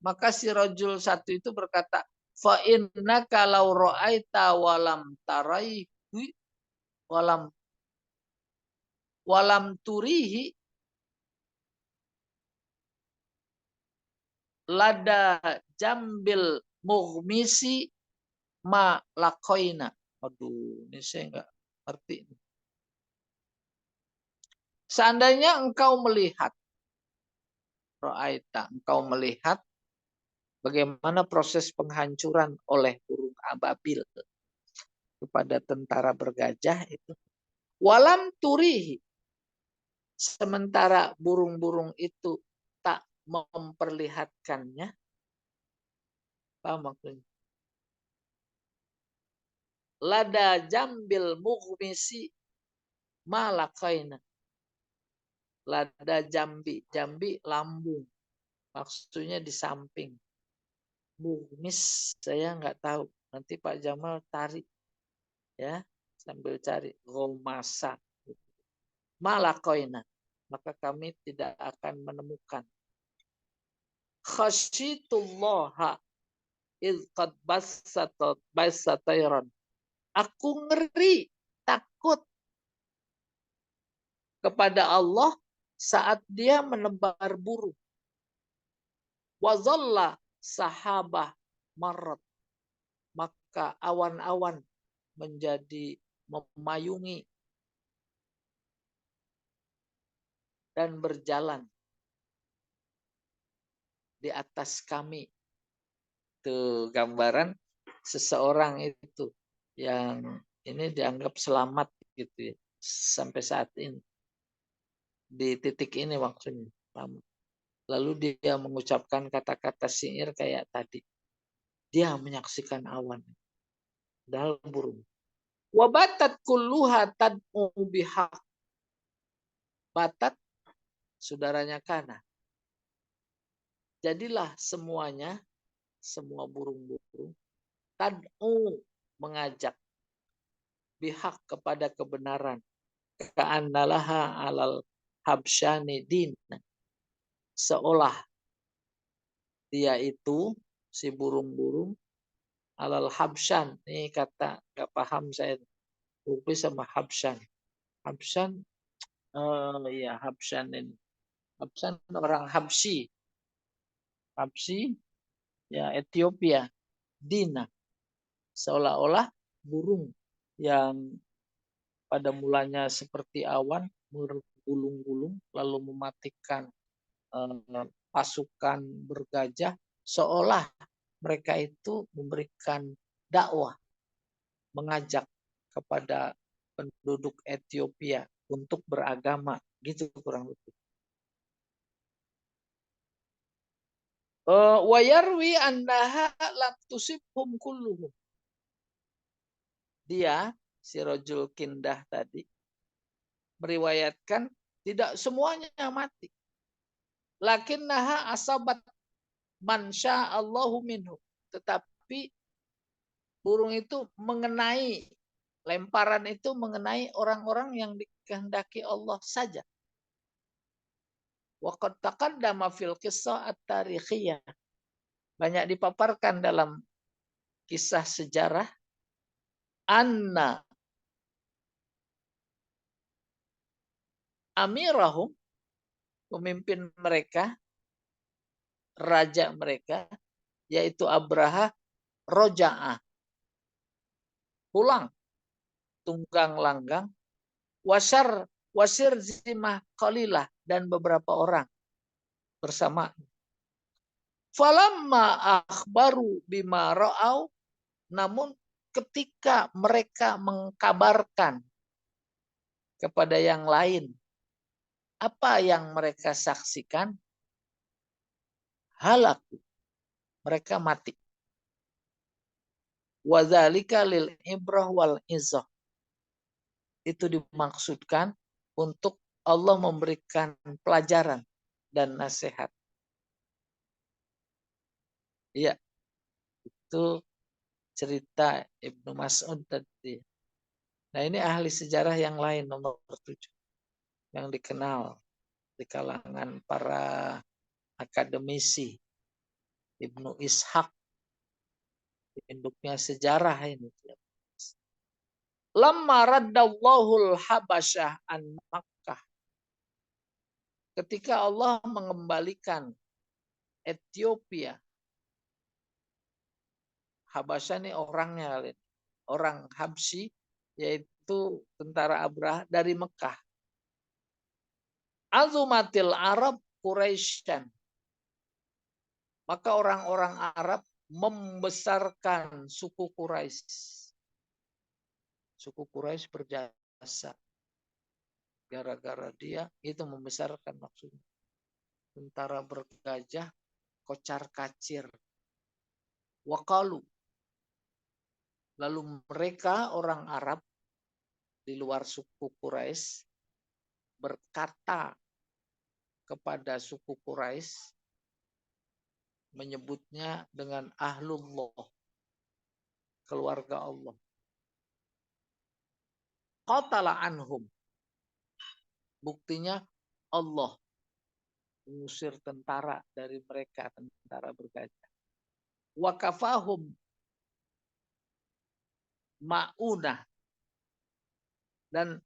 maka si rajul satu itu berkata, fa innaka law ra'aita walam taraihi walam turihi lada jambil mughmisi ma lakoina. Aduh, ini saya nggak ngerti. Seandainya engkau melihat, ra'aita, engkau melihat bagaimana proses penghancuran oleh burung ababil kepada tentara bergajah itu. Walam turihi. Sementara burung-burung itu tak memperlihatkannya. Apa maksudnya? Lada jambil mughmisi malakaina. Lada jambi. Jambi lambung. Maksudnya di samping. Mughmis saya nggak tahu. Nanti Pak Jamal tarik. Ya. sambil cari gomasa. Malakoina, maka kami tidak akan menemukan. Khasyitullaha iz qad bassatayran. Aku ngeri, takut kepada Allah saat dia menebar burung. Wazalla sahabah marat. Maka awan-awan menjadi memayungi dan berjalan di atas kami. Itu gambaran seseorang itu yang ini dianggap selamat gitu ya, sampai saat ini. Di titik ini maksudnya. Lalu dia mengucapkan kata-kata syair kayak tadi. Dia menyaksikan awan. Dalam burung. Wabatat kulluha tad'u bihaq. Batat, saudaranya Kana. Jadilah semuanya, semua burung-burung, tad'u, mengajak, bihaq, kepada kebenaran. Ka'annalaha alal habsyani din. Seolah dia itu, si burung-burung, alal habsyan. Ini kata, gak paham saya. Rupi sama habsyan. Habsyan, ya habsyan ini. Habsyan orang Habsyi. Habsyi, ya Ethiopia. Dina. Seolah-olah burung yang pada mulanya seperti awan, bergulung-gulung, lalu mematikan pasukan bergajah, seolah mereka itu memberikan dakwah, mengajak kepada penduduk Ethiopia untuk beragama, gitu kurang lebih. Wa yarwi annaha lam tusibhum kulluhum. Dia, si Rajul Kindah tadi, meriwayatkan tidak semuanya mati. Lakinnaha asabat man sya'allahu minhu. Tetapi burung itu mengenai, lemparan itu mengenai orang-orang yang dikehendaki Allah saja. Wa qad taqaddama fil qissah at-tarikhiyah. Banyak dipaparkan dalam kisah sejarah anna amirahum, pemimpin mereka, raja mereka, yaitu Abraha, roja'a, pulang, tunggang langgang, wasir zimah qalilah, dan beberapa orang bersama. Falamma akhbaru bima ra'au, namun ketika mereka mengkabarkan kepada yang lain apa yang mereka saksikan, halaku, mereka mati. Wadzalika lil ibrah wal izzah. Itu dimaksudkan untuk Allah memberikan pelajaran dan nasihat. Iya, itu cerita Ibnu Mas'ud tadi. Nah, ini ahli sejarah yang lain nomor 7 yang dikenal di kalangan para akademisi. Ibnu Ishaq, induknya sejarah ini. Lamma raddallahul habasyah an Makkah. Ketika Allah mengembalikan Ethiopia. Habasyah ini orangnya, orang Habsyi, yaitu tentara Abraha dari Mekah. Azumatil Arab Quraisyan. Maka orang-orang Arab membesarkan suku Quraisy. Suku Quraisy berjasa. Gara-gara dia itu membesarkan maksudnya. Tentara bergajah kocar kacir. Waqalu. Lalu mereka orang Arab di luar suku Quraisy berkata kepada suku Quraisy, menyebutnya dengan ahlullah, keluarga Allah. qatala anhum. Buktinya Allah mengusir tentara dari mereka, tentara bergajah. Wa kafahum ma'unah, dan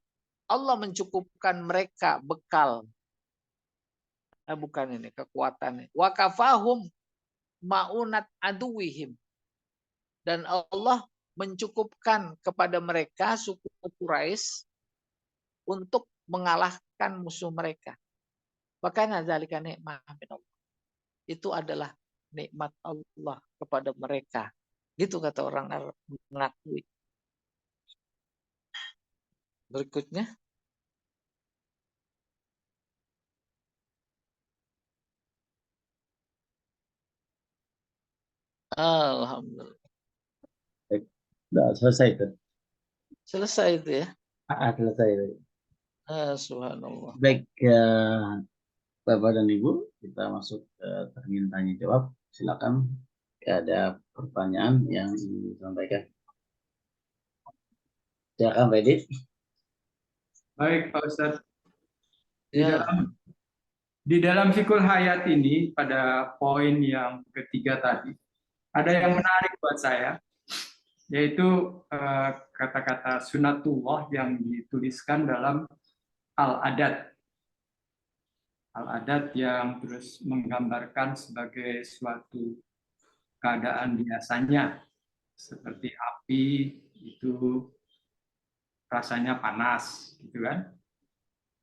Allah mencukupkan mereka bekal. Bukan ini kekuatannya. Wa kafahum ma'unat aduwihim, dan Allah mencukupkan kepada mereka suku Quraisy untuk mengalahkan musuh mereka. Bahkan dzalika nikmah min Allah. Itu adalah nikmat Allah kepada mereka. Gitu kata orang Arab mengakui. Berikutnya. Alhamdulillah. Sudah selesai itu. Selesai itu ya. Selesai. Subhanallah. Baik, Bapak dan Ibu, kita masuk ke termin tanya jawab. Silakan, ada pertanyaan yang ingin disampaikan. Silakan, Pak Edi. Baik, Pak Ustadz. Ya. Di dalam fikul hayat ini, pada poin yang ketiga tadi, ada yang menarik buat saya, yaitu kata-kata sunatullah yang dituliskan dalam al-adat. Al-adat yang terus menggambarkan sebagai suatu keadaan biasanya, seperti api itu rasanya panas, gitu kan?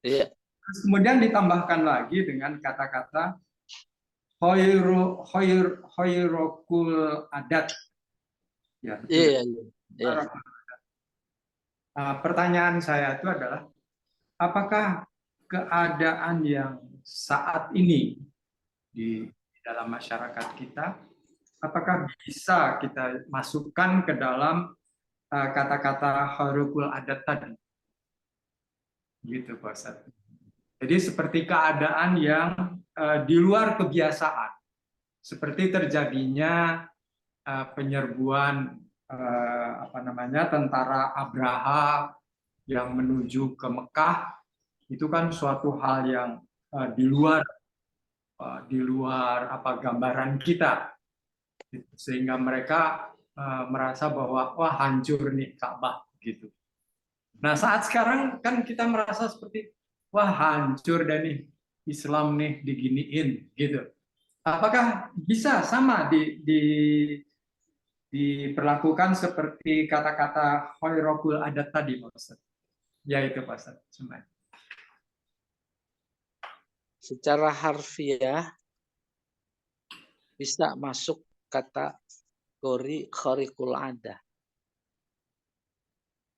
Iya. Terus kemudian ditambahkan lagi dengan kata-kata khairokul adat. Ya, betul. Iya. Pertanyaan saya itu adalah, apakah keadaan yang saat ini di dalam masyarakat kita, apakah bisa kita masukkan ke dalam kata-kata khairokul adat tadi? Gitu, Pak Ustadz. Jadi seperti keadaan yang di luar kebiasaan, seperti terjadinya penyerbuan tentara Abraha yang menuju ke Mekah, itu kan suatu hal yang di luar gambaran kita, sehingga mereka merasa bahwa wah hancur nih Ka'bah gitu. Nah saat sekarang kan kita merasa seperti wah hancur dan nih Islam nih diginiin gitu. Apakah bisa sama diperlakukan seperti kata-kata khairokul adat tadi, Pak Ustaz? Ya itu, Pak Ustaz. Secara harfiah bisa masuk kata kharikul adah.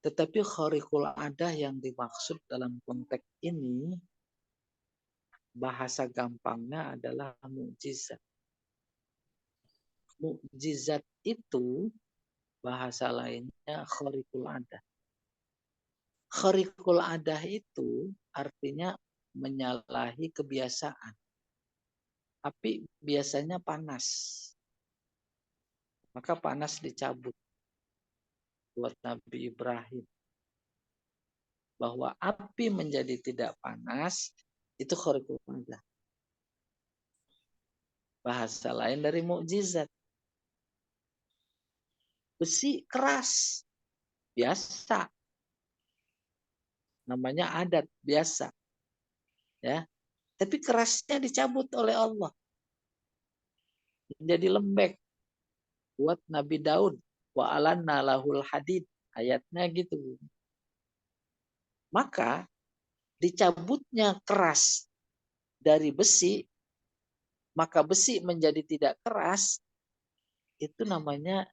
Tetapi kharikul adah yang dimaksud dalam konteks ini, bahasa gampangnya adalah mukjizat. Mukjizat itu bahasa lainnya kharikul adah. Kharikul adah itu artinya menyalahi kebiasaan. Api biasanya panas. Maka panas dicabut. Buat Nabi Ibrahim. Bahwa api menjadi tidak panas, itu kharikul adah. Bahasa lain dari mukjizat. Besi keras. Biasa. Namanya adat, biasa. Ya. Tapi kerasnya dicabut oleh Allah. Menjadi lembek. Buat Nabi Daud. Wa alanna lahul hadid. Ayatnya gitu. Maka dicabutnya keras dari besi, maka besi menjadi tidak keras, itu namanya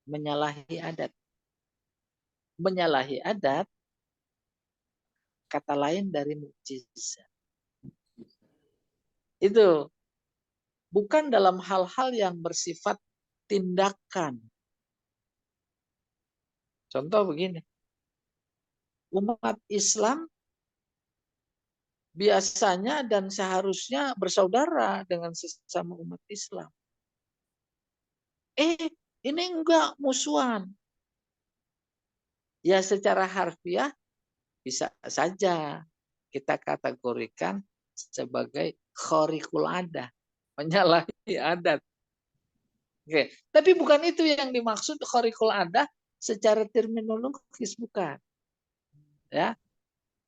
menyalahi adat. Menyalahi adat, kata lain dari mukjizat. Itu bukan dalam hal-hal yang bersifat tindakan. Contoh begini, umat Islam biasanya dan seharusnya bersaudara dengan sesama umat Islam. Ini enggak musuhan. Ya secara harfiah bisa saja kita kategorikan sebagai khariqul adah, menyalahi adat. Oke, tapi bukan itu yang dimaksud khariqul adah secara terminologis, bukan. Ya,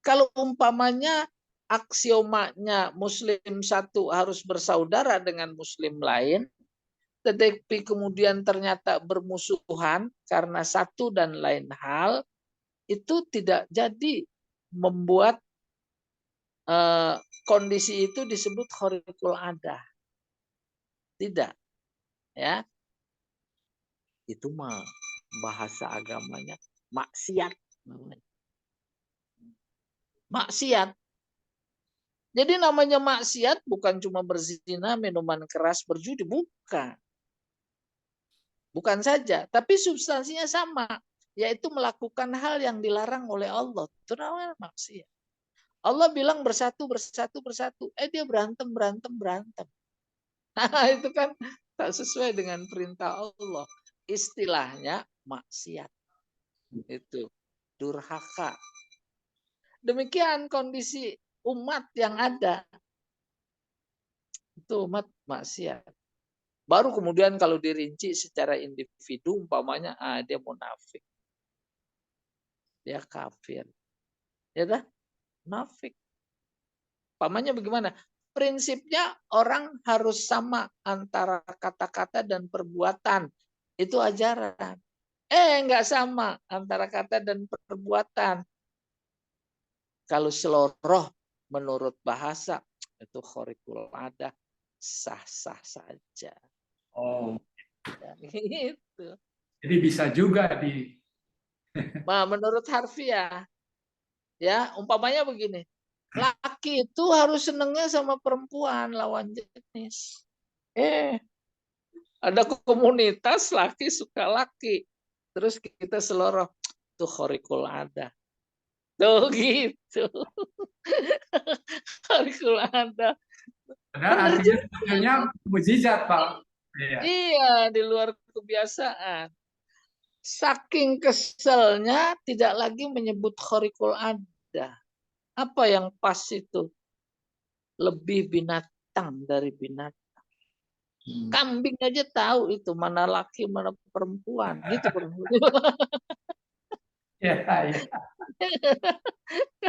kalau umpamanya aksiomanya muslim satu harus bersaudara dengan muslim lain, tetapi kemudian ternyata bermusuhan karena satu dan lain hal, itu tidak jadi membuat kondisi itu disebut khariqul adah. Tidak. Ya. Itu mah bahasa agamanya maksiat namanya. Maksiat. Jadi namanya maksiat bukan cuma berzina, minuman keras, berjudi, bukan. Bukan saja, tapi substansinya sama, yaitu melakukan hal yang dilarang oleh Allah. Itu namanya maksiat. Allah bilang bersatu, bersatu, bersatu. Dia berantem, berantem, berantem. Nah, itu kan tak sesuai dengan perintah Allah. Istilahnya maksiat. Itu durhaka. Demikian kondisi umat yang ada. Itu umat maksiat. Baru kemudian kalau dirinci secara individu, umpamanya dia munafik. Dia kafir. Ya dah, munafik. Umpamanya bagaimana? Prinsipnya orang harus sama antara kata-kata dan perbuatan. Itu ajaran. Enggak sama antara kata dan perbuatan. Kalau seloroh menurut bahasa, itu khariqul adah, sah-sah saja. Oh, Ya, gitu. jadi bisa juga Nah, menurut harfiah, ya umpamanya begini, laki itu harus senengnya sama perempuan lawan jenis. Ada komunitas laki suka laki, terus kita seloroh, tuh khariqul adah. Tuh gitu. Khariqul adah. Padahal Bener artinya juga. sebetulnya mukjizat, Pak. Iya. Iya, di luar kebiasaan. Saking keselnya tidak lagi menyebut khariqul adah. Apa yang pas itu? Lebih binatang dari binatang. Kambing aja tahu itu mana laki mana perempuan. Gitu perempuan. Iya, iya.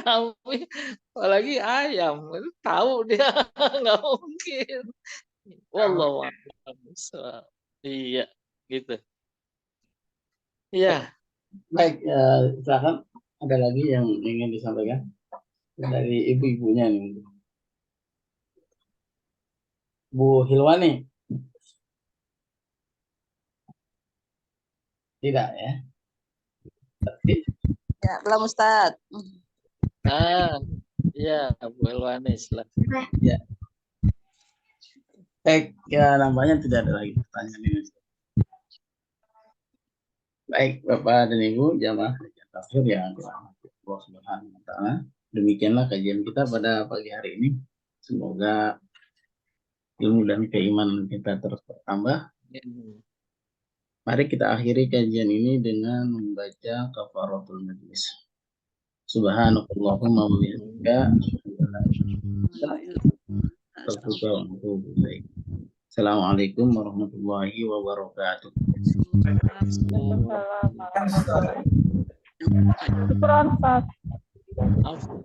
Kambing, apalagi ayam, tahu dia nggak mungkin. Wallahu a'lam. Iya, gitu. Iya. Baik, silakan. Ada lagi yang ingin disampaikan dari ibu-ibunya nih. Bu Hilwani. Tidak ya? Ya, belum Ustaz. Iya, Bu Elwani, silakan. Ya. Baik, ya nampaknya tidak ada lagi pertanyaan ini. Baik, Bapak dan Ibu, jamaah tafsir yang dirahmati Allah Subhanahu wa taala. Demikianlah kajian kita pada pagi hari ini. Semoga ilmu dan keimanan kita terus bertambah. Mari kita akhiri kajian ini dengan membaca kafaratul majlis. Subhanakallahumma wa bihamdika Assalamualaikum warahmatullahi wabarakatuh. Maaf.